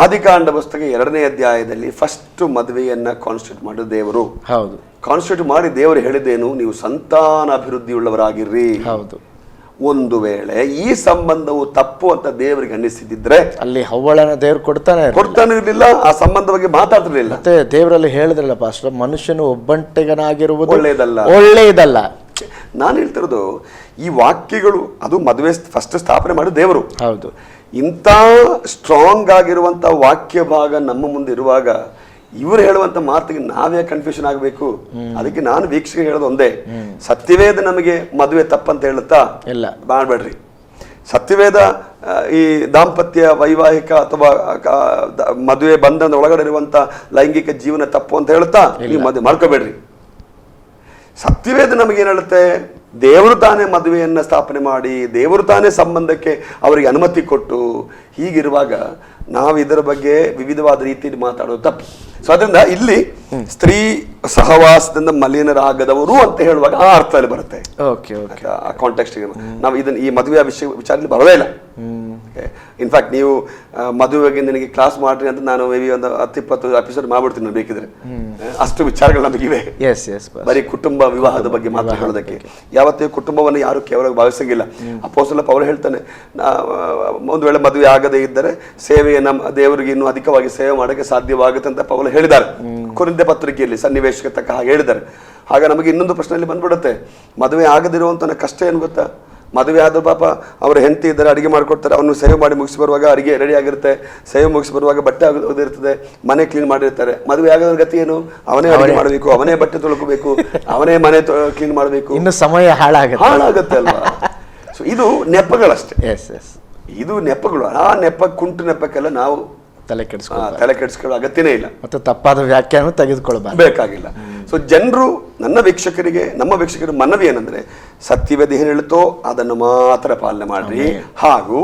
ಆದಿಕಾಂಡ ಪುಸ್ತಕ 2ನೇ ಅಧ್ಯಾಯದಲ್ಲಿ ಫಸ್ಟ್ ಮದುವೆಯನ್ನ ಕಾನ್ಸ್ಟಿಟ್ಯೂಟ್ ಮಾಡಿದ ದೇವರು. ಹೌದು. ಕಾನ್ಸ್ಟಿಟ್ಯೂಟ್ ಮಾಡಿ ದೇವರು ಹೇಳಿದೇನು, ನೀವು ಸಂತಾನ ಅಭಿವೃದ್ಧಿ ಉಳ್ಳವರಾಗಿರ್ರಿ. ಹೌದು. ಒಂದು ವೇಳೆ ಈ ಸಂಬಂಧವು ತಪ್ಪು ಅಂತ ದೇವರಿಗೆ ಅನ್ನಿಸಿದ್ರೆ ಅಲ್ಲಿ ಹವ್ವಳನ ದೇವ್ರು ಕೊಡ್ತಾನೆ ಇರ್ಲಿಲ್ಲ, ಆ ಸಂಬಂಧ ಬಗ್ಗೆ ಮಾತಾಡ್ತಿರ್ಲಿಲ್ಲ. ಮತ್ತೆ ದೇವರಲ್ಲಿ ಹೇಳಿದ್ರಲ್ಲ ಪಾಸ್ಟರ್, ಮನುಷ್ಯನು ಒಬ್ಬಂಟಿಗನಾಗಿರುವುದು ಒಳ್ಳೆಯದಲ್ಲ. ನಾನು ಹೇಳ್ತಿರೋದು ಈ ವಾಕ್ಯಗಳು, ಅದು ಮದುವೆ ಫಸ್ಟ್ ಸ್ಥಾಪನೆ ಮಾಡಿ ದೇವರು. ಹೌದು. ಇಂಥ ಸ್ಟ್ರಾಂಗ್ ಆಗಿರುವಂತ ವಾಕ್ಯ ಭಾಗ ನಮ್ಮ ಮುಂದೆ ಇರುವಾಗ ಇವರು ಹೇಳುವಂತ ಮಾತಿಗೆ ನಾವೇ ಕನ್ಫ್ಯೂಷನ್ ಆಗಬೇಕು. ಅದಕ್ಕೆ ನಾನು ವೀಕ್ಷಕ ಹೇಳೋದು ಒಂದೇ, ಸತ್ಯವೇದ ನಮಗೆ ಮದುವೆ ತಪ್ಪಂತ ಹೇಳುತ್ತಾ ಇಲ್ಲ, ಮಾಡಬೇಡ್ರಿ. ಸತ್ಯವೇದ ಈ ದಾಂಪತ್ಯ ವೈವಾಹಿಕ ಅಥವಾ ಮದುವೆ ಬಂಧದ ಒಳಗಡೆ ಇರುವಂತ ಲೈಂಗಿಕ ಜೀವನ ತಪ್ಪು ಅಂತ ಹೇಳುತ್ತಾ ನೀವು ಮದುವೆ ಮಾಡ್ಕೋಬೇಡ್ರಿ. ಸತ್ಯವೇದ ನಮಗೇನು ಹೇಳುತ್ತೆ, ದೇವರು ತಾನೇ ಮದುವೆಯನ್ನ ಸ್ಥಾಪನೆ ಮಾಡಿ, ದೇವರು ತಾನೇ ಸಂಬಂಧಕ್ಕೆ ಅವರಿಗೆ ಅನುಮತಿ ಕೊಟ್ಟು, ಹೀಗಿರುವಾಗ ನಾವು ಇದರ ಬಗ್ಗೆ ವಿವಿಧವಾದ ರೀತಿಯಲ್ಲಿ ಮಾತಾಡೋದು ತಪ್ಪು. ಸೊ ಅದರಿಂದ ಇಲ್ಲಿ ಸ್ತ್ರೀ ಸಹವಾಸದಿಂದ ಮಲಿನರಾಗದವರು ಅಂತ ಹೇಳುವಾಗ ಆ ಅರ್ಥದಲ್ಲಿ ಬರುತ್ತೆ. ಆ ಕಾಂಟೆಕ್ಸ್ಟ್ ನಾವು ಇದನ್ನ ಈ ಮದುವೆಯ ವಿಚಾರದಲ್ಲಿ ಬರೋದೇ ಇಲ್ಲ. ಇನ್ಫ್ಯಾಕ್ಟ್ ನೀವು ಮದುವೆಗೆ ನನಗೆ ಕ್ಲಾಸ್ ಮಾಡ್ರಿ ಅಂತ ನಾನು ಮೇ ಬಿ ಒಂದು 10-20 ಎಪಿಸೋಡ್ ಮಾಡ್ಬಿಡ್ತೀನಿ ಬೇಕಿದ್ರೆ. ಅಷ್ಟು ವಿಚಾರಗಳು ನಮಗಿವೆ ಬರೀ ಕುಟುಂಬ ವಿವಾಹದ ಬಗ್ಗೆ ಮಾತಾಡೋದಕ್ಕೆ. ಯಾವತ್ತೇ ಕುಟುಂಬವನ್ನು ಯಾರು ಕೇವಲ ಭಾವಿಸಂಗಿಲ್ಲ. ಅಪೊಸ್ತಲ ಪೌಲ ಹೇಳ್ತಾನೆ, ಒಂದು ವೇಳೆ ಮದುವೆ ಆಗದೇ ಇದ್ದರೆ ಸೇವೆಯನ್ನು ದೇವರಿಗೆ ಇನ್ನೂ ಅಧಿಕವಾಗಿ ಸೇವೆ ಮಾಡೋಕ್ಕೆ ಸಾಧ್ಯವಾಗುತ್ತೆ ಅಂತ ಪೌಲ ಹೇಳಿದ್ದಾರೆ. ಕೊರಿಂಥೆ ಪತ್ರಿಕೆಯಲ್ಲಿ ಸನ್ನಿವೇಶಕ್ಕೆ ತಕ್ಕ ಹಾಗೆ ಹೇಳಿದ್ದಾರೆ. ಆಗ ನಮಗೆ ಇನ್ನೊಂದು ಪ್ರಶ್ನೆಯಲ್ಲಿ ಬಂದ್ಬಿಡುತ್ತೆ, ಮದುವೆ ಆಗದಿರುವಂತ ಕಷ್ಟ ಏನು ಗೊತ್ತಾ? ಮದುವೆ ಆದ ಪಾಪ ಅವ್ರ ಹೆಂಡತಿ ಇದ್ದಾರೆ, ಅಡಿಗೆ ಮಾಡ್ಕೊಡ್ತಾರೆ, ಅವನು ಸೇವೆ ಮಾಡಿ ಮುಗಿಸಿ ಬರುವಾಗ ಅಡಿಗೆ ರೆಡಿ ಆಗಿರುತ್ತೆ, ಸೇವೆ ಮುಗಿಸಿ ಬರುವಾಗ ಬಟ್ಟೆ ಓದಿರ್ತದೆ, ಮನೆ ಕ್ಲೀನ್ ಮಾಡಿರ್ತಾರೆ. ಮದುವೆ ಆಗೋದ್ರ ಗತಿ ಏನು? ಅವನೇ ಅಡಿಗೆ ಮಾಡಬೇಕು, ಅವನೇ ಬಟ್ಟೆ ತೊಳ್ಕೋಬೇಕು, ಅವನೇ ಮನೆ ಕ್ಲೀನ್ ಮಾಡಬೇಕು, ಇನ್ನು ಸಮಯ ಹಾಳಾಗತ್ತೆ ಅಲ್ವಾ? ಸೊ ಇದು ನೆಪಗಳಷ್ಟೇ. ಇದು ನೆಪಗಳು. ಆ ಕುಂಟು ನೆಪಕ್ಕೆಲ್ಲ ನಾವು ತಲೆ ಕೆಡಿಸ್ಕೊಳ್ಳೋ ಅಗತ್ಯನೇ ಇಲ್ಲ. ಮತ್ತೆ ತಪ್ಪಾದ ವ್ಯಾಖ್ಯಾನ ತೆಗೆದುಕೊಳ್ಳಬೇಕಾಗಿಲ್ಲ. ಸೊ ಜನರು ನಮ್ಮ ವೀಕ್ಷಕರ ಮನವಿ ಏನಂದ್ರೆ, ಸತ್ಯವೇದ ಏನ್ ಹೇಳುತ್ತೋ ಅದನ್ನು ಮಾತ್ರ ಪಾಲನೆ ಮಾಡ್ರಿ. ಹಾಗೂ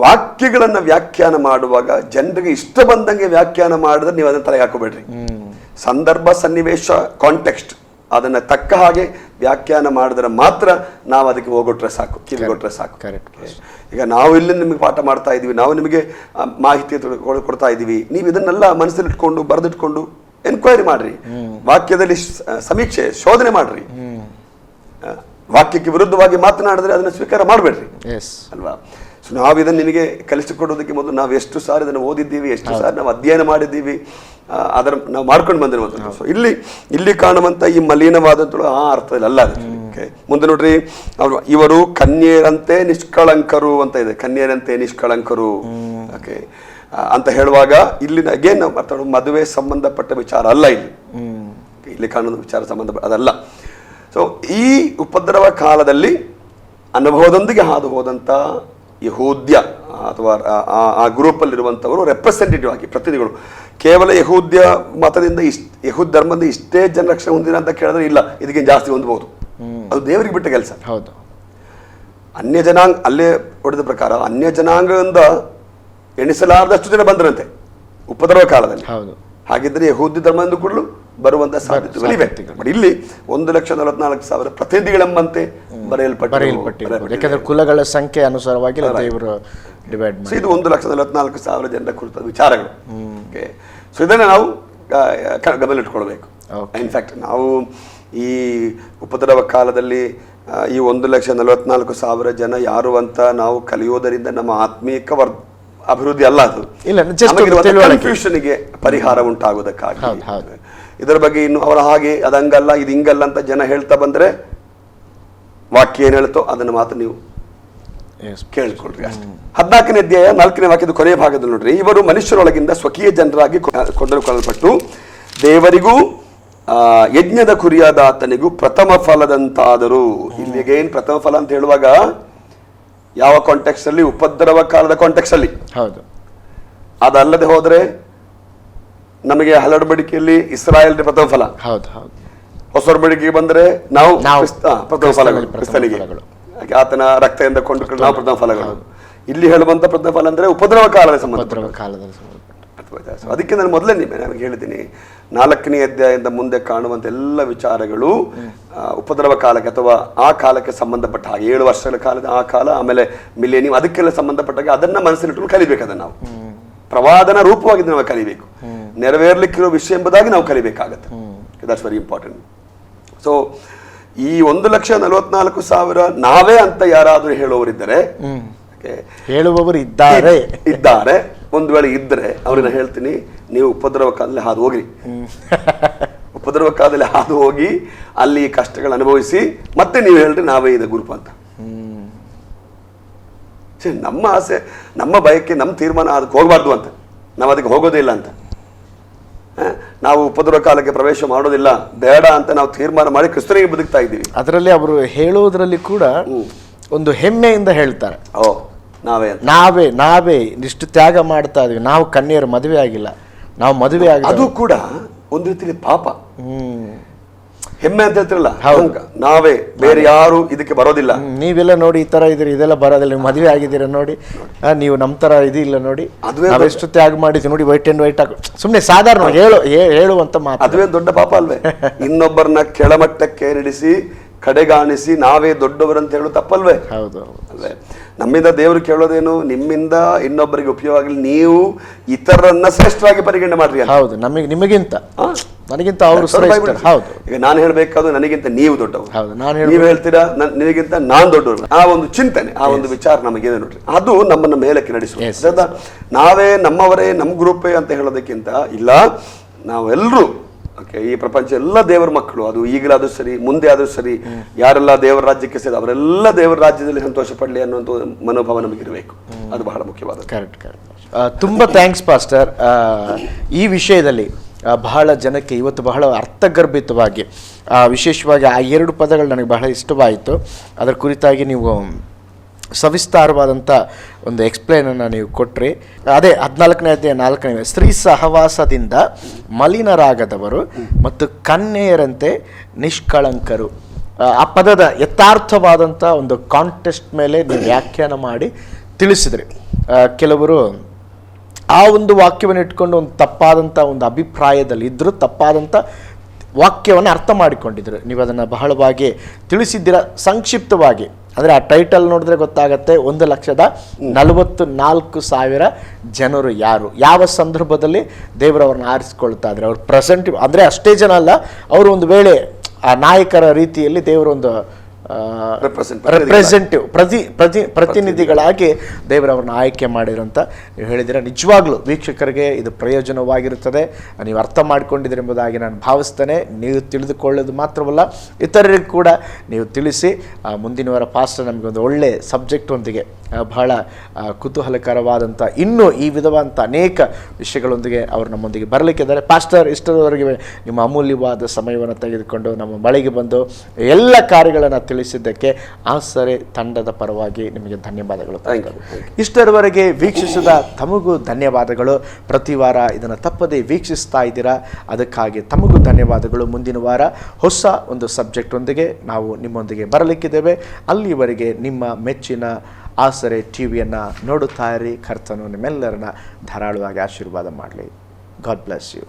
ವಾಕ್ಯಗಳನ್ನ ವ್ಯಾಖ್ಯಾನ ಮಾಡುವಾಗ ಜನರಿಗೆ ಇಷ್ಟ ಬಂದಂಗೆ ವ್ಯಾಖ್ಯಾನ ಮಾಡಿದ್ರೆ ನೀವು ಅದನ್ನ ತಲೆಗೆ ಹಾಕೋಬೇಡ್ರಿ. ಸಂದರ್ಭ, ಸನ್ನಿವೇಶ, ಕಾಂಟೆಕ್ಸ್ಟ್ ಅದನ್ನ ತಕ್ಕ ಹಾಗೆ ವ್ಯಾಖ್ಯಾನ ಮಾಡಿದ್ರೆ ಮಾತ್ರ ನಾವು ಅದಕ್ಕೆ ಹೋಗೊಟ್ರೆ ಸಾಕು, ಕಿವಿಗೊಟ್ರೆ ಸಾಕು. ಈಗ ನಾವು ಇಲ್ಲಿ ನಿಮಗೆ ಪಾಠ ಮಾಡ್ತಾ ಇದೀವಿ, ನಾವು ನಿಮಗೆ ಮಾಹಿತಿ ಕೊಡ್ತಾ ಇದೀವಿ, ನೀವು ಇದನ್ನೆಲ್ಲ ಮನಸ್ಸಲ್ಲಿ ಇಟ್ಕೊಂಡು ಬರೆದಿಟ್ಕೊಂಡು ಎನ್ಕ್ವೈರಿ ಮಾಡ್ರಿ, ವಾಕ್ಯದಲ್ಲಿ ಸಮೀಕ್ಷೆ ಶೋಧನೆ ಮಾಡ್ರಿ. ವಾಕ್ಯಕ್ಕೆ ವಿರುದ್ಧವಾಗಿ ಮಾತನಾಡಿದ್ರೆ ಅದನ್ನ ಸ್ವೀಕಾರ ಮಾಡಬೇಡ್ರಿ ಅಲ್ವಾ? ಸೊ ನಾವು ಇದನ್ನು ನಿಮಗೆ ಕಲಿಸಿಕೊಡೋದಕ್ಕೆ ಮೊದಲು ನಾವು ಎಷ್ಟು ಸಾರಿ ಇದನ್ನು ಓದಿದ್ದೀವಿ, ಎಷ್ಟು ಸಾರಿ ನಾವು ಅಧ್ಯಯನ ಮಾಡಿದ್ದೀವಿ, ಅದರ ನಾವು ಮಾಡ್ಕೊಂಡು ಬಂದಿರುವಂಥದ್ದು. ಸೊ ಇಲ್ಲಿ ಕಾಣುವಂತ ಈ ಮಲಿನವಾದದ್ದು ಆ ಅರ್ಥದಲ್ಲಿ ಅಲ್ಲ. ಮುಂದೆ ನೋಡ್ರಿ, ಇವರು ಕನ್ಯೆಯರಂತೆ ನಿಷ್ಕಳಂಕರು ಅಂತ ಇದೆ. ಕನ್ಯೆಯರಂತೆ ನಿಷ್ಕಳಂಕರು ಓಕೆ ಅಂತ ಹೇಳುವಾಗ ಇಲ್ಲಿ ಅಗೇನ್ ನಾವು ಮಾತಾಡೋದು ಮದುವೆ ಸಂಬಂಧಪಟ್ಟ ವಿಚಾರ ಅಲ್ಲ. ಇಲ್ಲಿ ಕಾಣುವ ವಿಚಾರ ಸಂಬಂಧ ಅದಲ್ಲ. ಸೊ ಈ ಉಪದ್ರವ ಕಾಲದಲ್ಲಿ ಅನುಭವದೊಂದಿಗೆ ಹಾದು ಹೋದಂತ ಯಹೂದ್ಯ ಅಥವಾ ಆ ಗ್ರೂಪ್ ಅಲ್ಲಿರುವಂತವರು ರೆಪ್ರೆಸೆಂಟೇಟಿವ್ ಆಗಿ ಪ್ರತಿನಿಧಿಗಳು. ಕೇವಲ ಯಹೂದ್ಯ ಮತದಿಂದ ಯಹೂದ್ ಧರ್ಮದಿಂದ ಇಷ್ಟೇ ಜನ ರಕ್ಷಣೆ ಹೊಂದಿರ ಅಂತ ಕೇಳಿದ್ರೆ ಇಲ್ಲ, ಇದಕ್ಕೆ ಜಾಸ್ತಿ ಹೊಂದಬಹುದು. ಅದು ದೇವರಿಗೆ ಬಿಟ್ಟ ಕೆಲಸ. ಹೌದು. ಅನ್ಯ ಜನಾಂಗ ಅಲ್ಲೇ ಹೊಡೆದ ಪ್ರಕಾರ ಅನ್ಯ ಜನಾಂಗದಿಂದ ಎಣಿಸಲಾರದಷ್ಟು ಜನ ಬಂದ್ರಂತೆ ಉಪದ್ರವ ಕಾಲದಲ್ಲಿ. ಹಾಗಿದ್ರೆ ಯಹೂದಿ ಧರ್ಮದಿಂದ ಕೂಡಲು ಬರುವಂತಹ ಸಾಧ್ಯತೆಗಳಿವೆ. ಬಟ್ ಇಲ್ಲಿ 1,44,000 ಪ್ರತಿನಿಧಿಗಳೆಂಬಂತೆ ಬರೆಯಲ್ಪಟ್ಟಿದೆ. ಯಾಕಂದ್ರೆ ಕುಲಗಳ ಸಂಖ್ಯೆ ಅನುಸಾರವಾಗಿ ದೇವರು ಡಿವೈಡ್ ಮಾಡಿ ಇದು 1,44,000 ಜನರ ಕುರಿತ ವಿಚಾರಗಳು. ಸೊ ಇದನ್ನ ನಾವು ಗಮನದಲ್ಲಿಟ್ಕೊಳ್ಬೇಕು. ಇನ್ಫ್ಯಾಕ್ಟ್ ನಾವು ಈ ಉಪದ್ರವ ಕಾಲದಲ್ಲಿ ಈ 1,44,000 ಜನ ಯಾರು ಅಂತ ನಾವು ಕಲಿಯೋದರಿಂದ ನಮ್ಮ ಆತ್ಮೀಕ ಅಭಿವೃದ್ಧಿ ಅಲ್ಲ, ಅದು ಕನ್ಫ್ಯೂಷನ್ಗೆ ಪರಿಹಾರ ಉಂಟಾಗುವುದಕ್ಕಾಗಿ. ಇದರ ಬಗ್ಗೆ ಇನ್ನು ಅವರ ಹಾಗೆ ಅದಂಗಲ್ಲ ಇದು ಹಿಂಗಲ್ಲ ಅಂತ ಜನ ಹೇಳ್ತಾ ಬಂದ್ರೆ ವಾಕ್ಯ ಏನ್ ಹೇಳ್ತೋ ಅದನ್ನ ಮಾತ್ರ ನೀವು ಕೇಳ್ಕೊಳ್ರಿ ಅಷ್ಟೇ. 14ನೇ ಅಧ್ಯಾಯ 4ನೇ ವಾಕ್ಯದ ಕೊನೆಯ ಭಾಗದಲ್ಲಿ ನೋಡ್ರಿ, ಇವರು ಮನುಷ್ಯರೊಳಗಿಂದ ಸ್ವಕೀಯ ಜನರಾಗಿ ಕೊಂಡೊಯ್ಯಲ್ಪಟ್ಟು ದೇವರಿಗೂ ಯಜ್ಞದ ಕುರಿಯಾದ ಆತನಿಗೂ ಪ್ರಥಮ ಫಲದಂತಾದರು. ಇಲ್ಲಿಗೆ ಏನ್ ಪ್ರಥಮ ಫಲ ಅಂತ ಹೇಳುವಾಗ ಯಾವ ಕಾಂಟೆಕ್ಸ್ಟ್ ಅಲ್ಲಿ? ಉಪದ್ರವ ಕಾಲದ ಕಾಂಟೆಕ್ಸ್ಟ್ ಅಲ್ಲಿ. ಹೌದು. ಅದಲ್ಲದೆ ಹೋದ್ರೆ ನಮಗೆ ಹರಡುಬಡಿಕೆಯಲ್ಲಿ ಇಸ್ರಾಯೇಲ್ ಪ್ರಥಮ ಫಲ. ಹೌದು ಹೌದು. ಹೊಸ ಒಡಂಬಡಿಕೆಗೆ ಬಂದ್ರೆ ನಾವು ಪ್ರಥಮ ಫಲಗಳು ಕ್ರಿಸ್ತನಿಗೆ, ಆತನ ರಕ್ತದಿಂದ ಕೊಂಡುಕೊಂಡು ನಾವು ಪ್ರಥಮ ಫಲಗಳು. ಇಲ್ಲಿ ಹೇಳುವಂತ ಪ್ರಥಮ ಫಲ ಅಂದ್ರೆ ಉಪದ್ರವ ಕಾಲದ ಸಂಬಂಧ. ಅರ್ಥವಾಯ್ತಾ? ಸೊ ಅದಕ್ಕೆ ನಾನು ಮೊದಲೇ ನಿಮಗೆ ಹೇಳಿದ್ದೀನಿ, 4ನೇ ಅಧ್ಯಾಯದಿಂದ ಮುಂದೆ ಕಾಣುವಂಥ ಎಲ್ಲ ವಿಚಾರಗಳು ಉಪದ್ರವ ಕಾಲಕ್ಕೆ ಅಥವಾ ಆ ಕಾಲಕ್ಕೆ ಸಂಬಂಧಪಟ್ಟ ಹಾಗೆ 7 ವರ್ಷಗಳ ಕಾಲದ ಆ ಕಾಲ, ಆಮೇಲೆ ಮಿಲೇನಿಯಂ, ಅದಕ್ಕೆಲ್ಲ ಸಂಬಂಧಪಟ್ಟಾಗ ಅದನ್ನ ಮನಸ್ಸಿನಿಟ್ಟು ಕಲಿಬೇಕು. ಅದನ್ನು ನಾವು ಪ್ರವಾದನ ರೂಪವಾಗಿ ನಾವು ಕಲಿಬೇಕು. ನೆರವೇರ್ಲಿಕ್ಕಿರೋ ವಿಷಯ ಎಂಬುದಾಗಿ ನಾವು ಕಲಿಬೇಕಾಗತ್ತೆ. That's very important. ಸೊ ಈ 1,44,000 ನಾವೇ ಅಂತ ಯಾರಾದರೂ ಹೇಳುವವರಿದ್ದರೆ, ಹೇಳುವವರು ಇದ್ದಾರೆ, ಒಂದು ವೇಳೆ ಇದ್ರೆ ಅವ್ರನ್ನ ಹೇಳ್ತೀನಿ, ನೀವು ಉಪದ್ರವ ಕಾಲದಲ್ಲಿ ಹಾದು ಹೋಗ್ರಿ. ಉಪದ್ರವ ಕಾಲದಲ್ಲಿ ಹಾದು ಹೋಗಿ ಅಲ್ಲಿ ಕಷ್ಟಗಳು ಅನುಭವಿಸಿ ಮತ್ತೆ ನೀವು ಹೇಳ್ರಿ ನಾವೇ ಇದೆ ಗುರುಪ ಅಂತ. ನಮ್ಮ ಆಸೆ, ನಮ್ಮ ಬಯಕೆ, ನಮ್ಮ ತೀರ್ಮಾನ ಅದಕ್ಕೆ ಹೋಗಬಾರ್ದು ಅಂತ, ನಾವು ಅದಕ್ಕೆ ಹೋಗೋದೇ ಇಲ್ಲ ಅಂತ, ನಾವು ಉಪದ್ರವ ಕಾಲಕ್ಕೆ ಪ್ರವೇಶ ಮಾಡೋದಿಲ್ಲ ಬೇಡ ಅಂತ ನಾವು ತೀರ್ಮಾನ ಮಾಡಿ ಕ್ರಿಸ್ತನಿಗೆ ಬದುಕ್ತಾ ಇದ್ದೀವಿ. ಅದರಲ್ಲಿ ಅವರು ಹೇಳುವುದರಲ್ಲಿ ಕೂಡ ಒಂದು ಹೆಮ್ಮೆಯಿಂದ ಹೇಳ್ತಾರೆ, ನಾವೇ ಇಷ್ಟು ತ್ಯಾಗ ಮಾಡ್ತಾ ಇದೀವಿ, ನಾವು ಕನ್ಯೆಯರು ಮದುವೆ ಆಗಿಲ್ಲ, ನಾವು ಮದುವೆ ಆಗ, ಅದು ಕೂಡ ಒಂದು ರೀತಿಯಲ್ಲಿ ಪಾಪ. ಹೆಮ್ಮೆ ಅಂತ ಹೇಳ್ತಿರಲ್ಲ, ನಾವೇ, ಬೇರೆ ಯಾರು ಇದಕ್ಕೆ ಬರೋದಿಲ್ಲ. ನೀವೆಲ್ಲ ನೋಡಿ ಈ ತರ ಇದ್ರಿ, ಇದೆಲ್ಲ ಬರೋದಿಲ್ಲ, ನೀವು ಮದುವೆ ಆಗಿದ್ದೀರ ನೋಡಿ, ನೀವು ನಮ್ಮ ತರ ಇದಿಲ್ಲ ನೋಡಿ, ನಾವೆಷ್ಟು ತ್ಯಾಗ ಮಾಡಿದ್ವಿ ನೋಡಿ, ವೈಟ್ ಅಂಡ್ ವೈಟ್ ಸುಮ್ಮನೆ ಸಾಧಾರಣ ಹೇಳುವಂತ ಮಾತು. ಅದುವೇ ದೊಡ್ಡ ಪಾಪ ಅಲ್ವೇ? ಇನ್ನೊಬ್ಬರನ್ನ ಕೆಳಮಟ್ಟಕ್ಕೆ ನಡೆಸಿ ಕಡೆಗಾಣಿಸಿ ನಾವೇ ದೊಡ್ಡವರಂತ ಹೇಳು ತಪ್ಪಲ್ವೇ? ಹೌದು ಅಲ್ವೇ? ನಮ್ಮಿಂದ ದೇವರು ಕೇಳೋದೇನು, ನಿಮ್ಮಿಂದ ಇನ್ನೊಬ್ಬರಿಗೆ ಉಪಯೋಗ ಆಗಲಿ, ನೀವು ಇತರರನ್ನ ಶ್ರೇಷ್ಠವಾಗಿ ಪರಿಗಣನೆ ಮಾಡ್ರಿ. ಹೌದು, ನಿಮಗಿಂತ ನನಗಿಂತ ಅವರು ಶ್ರೇಷ್ಠ. ಹೌದು, ಈಗ ನಾನು ಹೇಳ್ಬೇಕಾದ್ರು ನನಗಿಂತ ನೀವು ದೊಡ್ಡವರು, ಹೌದು, ನೀವು ಹೇಳ್ತೀರಾ ನಿನಗಿಂತ ನಾನ್ ದೊಡ್ಡವರು. ಆ ಒಂದು ಚಿಂತನೆ, ಆ ಒಂದು ವಿಚಾರ ನಮಗೇನೆ ನೋಡ್ರಿ, ಅದು ನಮ್ಮನ್ನ ಮೇಲಕ್ಕೆ ನಡೆಸುತ್ತೆ. ನಾವೇ ನಮ್ಮವರೇ, ನಮ್ಮ ಗ್ರೂಪೇ ಅಂತ ಹೇಳೋದಕ್ಕಿಂತ ಇಲ್ಲ, ನಾವೆಲ್ಲರೂ ಈ ಪ್ರಪಂಚ ಎಲ್ಲ ದೇವರ ಮಕ್ಕಳು, ಅದು ಈಗಲಾದ್ರೂ ಸರಿ, ಮುಂದೆ ಆದ್ರೂ ಸರಿ, ಯಾರೆಲ್ಲ ದೇವರ ರಾಜ್ಯಕ್ಕೆ ಸೇರಿ ಅವರೆಲ್ಲ ದೇವರ ರಾಜ್ಯದಲ್ಲಿ ಸಂತೋಷ ಪಡಲಿ ಅನ್ನುವಂಥ ಮನೋಭಾವ ನಮಗಿರಬೇಕು. ಅದು ಬಹಳ ಮುಖ್ಯವಾದ. ಕರೆಕ್ಟ್. ತುಂಬಾ ಥ್ಯಾಂಕ್ಸ್ ಪಾಸ್ಟರ್. ಈ ವಿಷಯದಲ್ಲಿ ಬಹಳ ಜನಕ್ಕೆ ಇವತ್ತು ಬಹಳ ಅರ್ಥಗರ್ಭಿತವಾಗಿ, ವಿಶೇಷವಾಗಿ ಆ 2 ಪದಗಳು ನನಗೆ ಬಹಳ ಇಷ್ಟವಾಯಿತು. ಅದರ ಕುರಿತಾಗಿ ನೀವು ಸವಿಸ್ತಾರವಾದಂಥ ಒಂದು ಎಕ್ಸ್ಪ್ಲೇನನ್ನು ನೀವು ಕೊಟ್ರಿ. ಅದೇ 14ನೇ ಅಧ್ಯಾಯ 4ನೇ, ಸ್ತ್ರೀ ಸಹವಾಸದಿಂದ ಮಲಿನರಾಗದವರು ಮತ್ತು ಕನ್ಯೆಯರಂತೆ ನಿಷ್ಕಳಂಕರು. ಆ ಪದದ ಯಥಾರ್ಥವಾದಂಥ ಒಂದು ಕಾಂಟೆಸ್ಟ್ ಮೇಲೆ ನೀವು ವ್ಯಾಖ್ಯಾನ ಮಾಡಿ ತಿಳಿಸಿದ್ರಿ. ಕೆಲವರು ಆ ಒಂದು ವಾಕ್ಯವನ್ನು ಇಟ್ಕೊಂಡು ಒಂದು ತಪ್ಪಾದಂಥ ಒಂದು ಅಭಿಪ್ರಾಯದಲ್ಲಿ ಇದ್ದರೂ ತಪ್ಪಾದಂಥ ವಾಕ್ಯವನ್ನು ಅರ್ಥ ಮಾಡಿಕೊಂಡಿದ್ರು. ನೀವು ಅದನ್ನು ಬಹಳವಾಗಿ ತಿಳಿಸಿದ್ದೀರ ಸಂಕ್ಷಿಪ್ತವಾಗಿ. ಅಂದರೆ ಆ ಟೈಟಲ್ ನೋಡಿದ್ರೆ ಗೊತ್ತಾಗತ್ತೆ, 1,44,000 ಜನರು ಯಾರು, ಯಾವ ಸಂದರ್ಭದಲ್ಲಿ ದೇವರವ್ರನ್ನ ಆರಿಸ್ಕೊಳ್ತಾ ಇದ್ದಾರೆ. ಅವ್ರು ಪ್ರೆಸೆಂಟ್ ಅಂದರೆ ಅಷ್ಟೇ ಜನ ಅಲ್ಲ, ಅವರು ಒಂದು ವೇಳೆ ಆ ನಾಯಕರ ರೀತಿಯಲ್ಲಿ ದೇವರೊಂದು ರೆಪ್ರೆಸೆಂಟಿವ್ ಪ್ರತಿನಿಧಿಗಳಾಗಿ ದೇವರವ್ರನ್ನ ಆಯ್ಕೆ ಮಾಡಿರಂತ ನೀವು ಹೇಳಿದಿರ. ನಿಜವಾಗ್ಲೂ ವೀಕ್ಷಕರಿಗೆ ಇದು ಪ್ರಯೋಜನವಾಗಿರುತ್ತದೆ, ನೀವು ಅರ್ಥ ಮಾಡ್ಕೊಂಡಿದ್ದೀರಿ ಎಂಬುದಾಗಿ ನಾನು ಭಾವಿಸ್ತೇನೆ. ನೀವು ತಿಳಿದುಕೊಳ್ಳೋದು ಮಾತ್ರವಲ್ಲ, ಇತರರಿಗೆ ಕೂಡ ನೀವು ತಿಳಿಸಿ. ಮುಂದಿನ ವಾರ ಪಾಸ್ಟರ್ ನಮಗೆ ಒಂದು ಒಳ್ಳೆ ಸಬ್ಜೆಕ್ಟ್ ಒಂದಿಗೆ ಬಹಳ ಕುತೂಹಲಕರವಾದಂಥ ಇನ್ನೂ ಈ ವಿಧವಾದಂಥ ಅನೇಕ ವಿಷಯಗಳೊಂದಿಗೆ ಅವರು ನಮ್ಮೊಂದಿಗೆ ಬರಲಿಕ್ಕಿದ್ದಾರೆ. ಪಾಸ್ಟರ್, ಇಷ್ಟರವರೆಗೆ ನಿಮ್ಮ ಅಮೂಲ್ಯವಾದ ಸಮಯವನ್ನು ತೆಗೆದುಕೊಂಡು ನಮ್ಮ ಬಳಿಗೆ ಬಂದು ಎಲ್ಲ ಕಾರ್ಯಗಳನ್ನು ತಿಳಿಸಿದ್ದಕ್ಕೆ ಆಸರೆ ತಂಡದ ಪರವಾಗಿ ನಿಮಗೆ ಧನ್ಯವಾದಗಳು. ಇಷ್ಟರವರೆಗೆ ವೀಕ್ಷಿಸಿದ ತಮಗೂ ಧನ್ಯವಾದಗಳು. ಪ್ರತಿ ವಾರ ಇದನ್ನು ತಪ್ಪದೇ ವೀಕ್ಷಿಸ್ತಾ ಇದ್ದೀರಾ, ಅದಕ್ಕಾಗಿ ತಮಗೂ ಧನ್ಯವಾದಗಳು. ಮುಂದಿನ ವಾರ ಹೊಸ ಒಂದು ಸಬ್ಜೆಕ್ಟ್ ಒಂದಿಗೆ ನಾವು ನಿಮ್ಮೊಂದಿಗೆ ಬರಲಿಕ್ಕಿದ್ದೇವೆ. ಅಲ್ಲಿವರೆಗೆ ನಿಮ್ಮ ಮೆಚ್ಚಿನ ಆಸರೆ ಟಿವಿಯನ್ನು ನೋಡುತ್ತಾ ಇರಿ. ಕರ್ತನು ನಿಮ್ಮೆಲ್ಲರನ್ನ ಧಾರಾಳವಾಗಿ ಆಶೀರ್ವಾದ ಮಾಡಲಿ. God bless you.